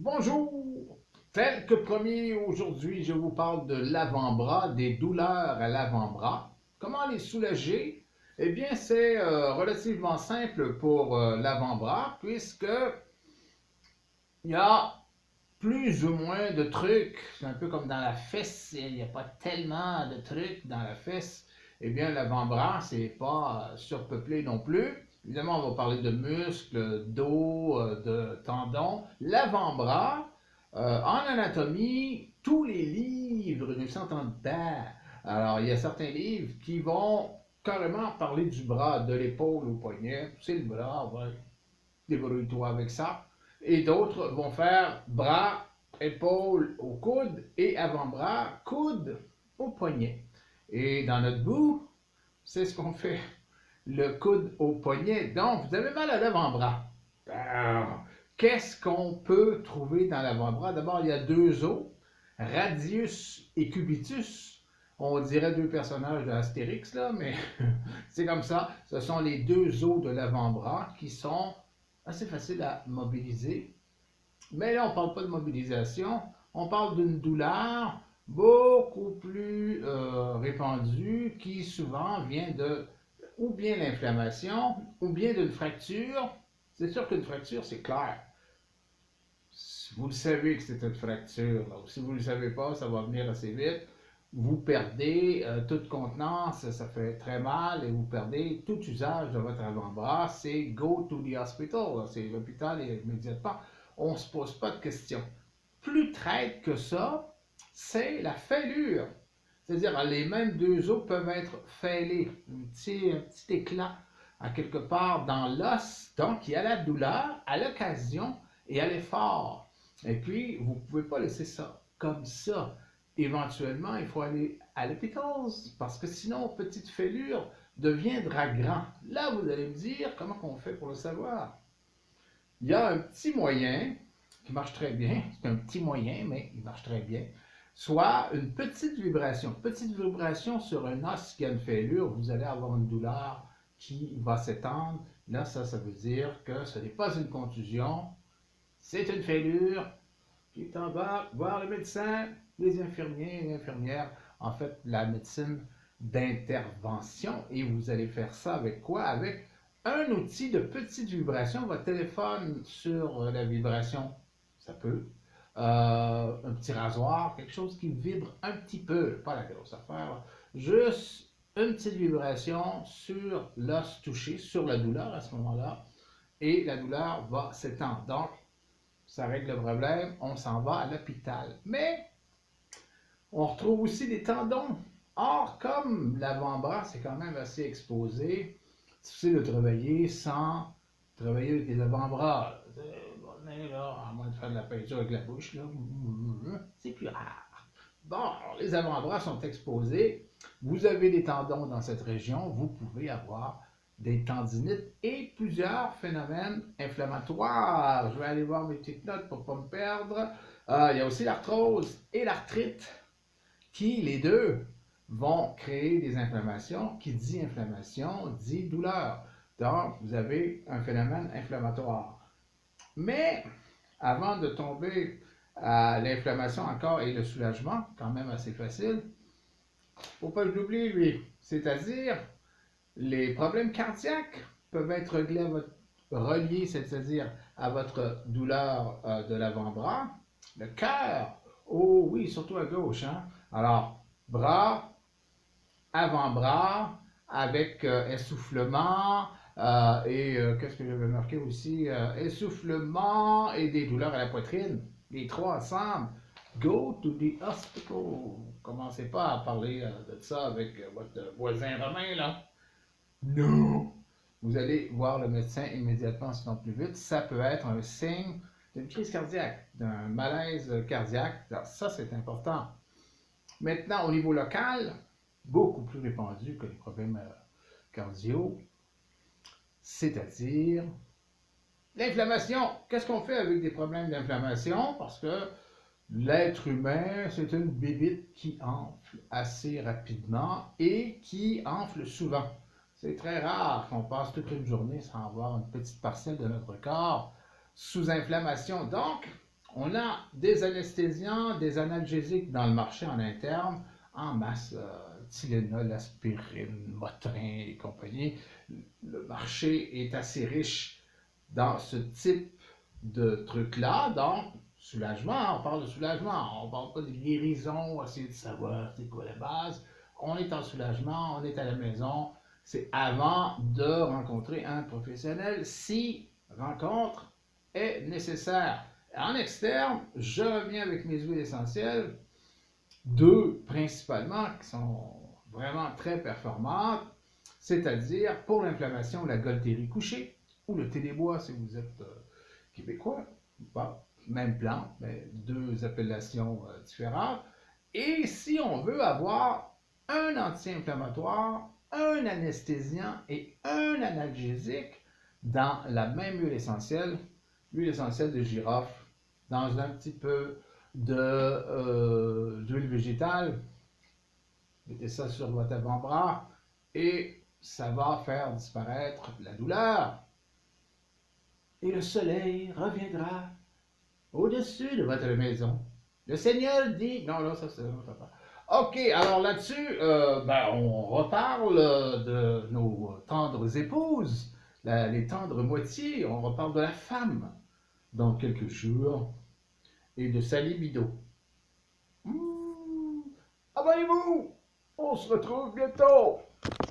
Bonjour! Tel que promis, aujourd'hui, je vous parle de l'avant-bras, des douleurs à l'avant-bras. Comment les soulager? Eh bien, c'est relativement simple pour l'avant-bras, puisque il y a plus ou moins de trucs. C'est un peu comme dans la fesse, il n'y a pas tellement de trucs dans la fesse. Eh bien, l'avant-bras, c'est pas surpeuplé non plus. Évidemment, on va parler de muscles, d'os, de tendons. L'avant-bras, en anatomie, tous les livres ne s'entendent pas. Alors, il y a certains livres qui vont carrément parler du bras, de l'épaule au poignet. C'est le bras, ouais, débrouille-toi avec ça. Et d'autres vont faire bras, épaules au coude et avant-bras, coude au poignet. Et dans notre bout, c'est ce qu'on fait. Le coude au poignet. Donc, vous avez mal à l'avant-bras. Alors, qu'est-ce qu'on peut trouver dans l'avant-bras? D'abord, il y a deux os, Radius et Cubitus. On dirait deux personnages d'Astérix, là, mais c'est comme ça. Ce sont les deux os de l'avant-bras qui sont assez faciles à mobiliser. Mais là, on ne parle pas de mobilisation, on parle d'une douleur beaucoup plus répandue qui souvent vient de ou bien l'inflammation ou bien d'une fracture. C'est sûr qu'une fracture, c'est clair. Vous le savez que c'est une fracture. Là. Si vous ne le savez pas, ça va venir assez vite. Vous perdez toute contenance, ça fait très mal et vous perdez tout usage de votre avant-bras. C'est go to the hospital. C'est l'hôpital immédiatement. On ne se pose pas de questions. Plus traite que ça, c'est la fêlure. C'est-à-dire, les mêmes deux os peuvent être fêlés. Un petit éclat à quelque part dans l'os. Donc, il y a la douleur à l'occasion et à l'effort. Et puis, vous ne pouvez pas laisser ça comme ça. Éventuellement, il faut aller à l'hôpital parce que sinon, petite fêlure deviendra grand. Là, vous allez me dire comment on fait pour le savoir. Il y a un petit moyen qui marche très bien. C'est un petit moyen, mais il marche très bien. Soit une petite vibration. Petite vibration sur un os qui a une fêlure, vous allez avoir une douleur qui va s'étendre. Là, ça veut dire que ce n'est pas une contusion, c'est une fêlure qui est en bas. Voir le médecin, les infirmiers et les infirmières. En fait, la médecine d'intervention. Et vous allez faire ça avec quoi? Avec un outil de petite vibration. Votre téléphone sur la vibration, ça peut. Un petit rasoir, quelque chose qui vibre un petit peu, pas la grosse affaire, juste une petite vibration sur l'os touché, sur la douleur à ce moment-là, et la douleur va s'étendre. Donc, ça règle le problème, on s'en va à l'hôpital. Mais on retrouve aussi des tendons. Or, comme l'avant-bras, c'est quand même assez exposé, c'est difficile de travailler sans travailler avec les avant-bras. À moins de faire de la peinture avec la bouche, là, c'est plus rare. Bon, les avant-bras sont exposés. Vous avez des tendons dans cette région, vous pouvez avoir des tendinites et plusieurs phénomènes inflammatoires. Je vais aller voir mes petites notes pour ne pas me perdre. Il y a aussi l'arthrose et l'arthrite qui, les deux, vont créer des inflammations. Qui dit inflammation dit douleur. Donc, vous avez un phénomène inflammatoire. Mais avant de tomber à l'inflammation encore et le soulagement, quand même assez facile, il ne faut pas que j'oublie, lui. C'est-à-dire, les problèmes cardiaques peuvent être reliés, c'est-à-dire à votre douleur de l'avant-bras. Le cœur, oh oui, surtout à gauche. Hein? Alors, bras, avant-bras, avec essoufflement, et qu'est-ce que j'avais marqué aussi? Essoufflement et des douleurs à la poitrine. Les trois ensemble. Go to the hospital. Commencez pas à parler de ça avec votre voisin romain, là. Non! Vous allez voir le médecin immédiatement, sinon plus vite. Ça peut être un signe d'une crise cardiaque, d'un malaise cardiaque. Alors, ça, c'est important. Maintenant, au niveau local, beaucoup plus répandu que les problèmes cardio, c'est-à-dire l'inflammation. Qu'est-ce qu'on fait avec des problèmes d'inflammation? Parce que l'être humain, c'est une bébite qui enfle assez rapidement et qui enfle souvent. C'est très rare qu'on passe toute une journée sans avoir une petite parcelle de notre corps sous inflammation. Donc, On a des anesthésiens, des analgésiques dans le marché en interne, en masse, Tylenol, aspirine, Motrin et compagnie. Le marché est assez riche dans ce type de trucs-là. Donc, soulagement, on parle de soulagement, on ne parle pas de guérison, essayer de savoir c'est quoi la base. On est en soulagement, on est à la maison. C'est avant de rencontrer un professionnel si rencontre est nécessaire. En externe, je reviens avec mes huiles essentielles, deux principalement qui sont vraiment très performantes, c'est-à-dire pour l'inflammation, la Gualtérie couchée ou le thé des bois si vous êtes québécois. Bon, même plante, mais deux appellations différentes. Et si on veut avoir un anti-inflammatoire, un anesthésiant et un analgésique dans la même huile essentielle de girofle, dans un petit peu d'huile végétale, mettez ça sur votre avant-bras et ça va faire disparaître la douleur. Et le soleil reviendra au-dessus de votre maison. Le Seigneur dit... Non, là, ça, c'est... OK, alors là-dessus, on reparle de nos tendres épouses, les tendres moitiés, on reparle de la femme dans quelques jours et de sa libido. Abonnez-vous! On se retrouve bientôt!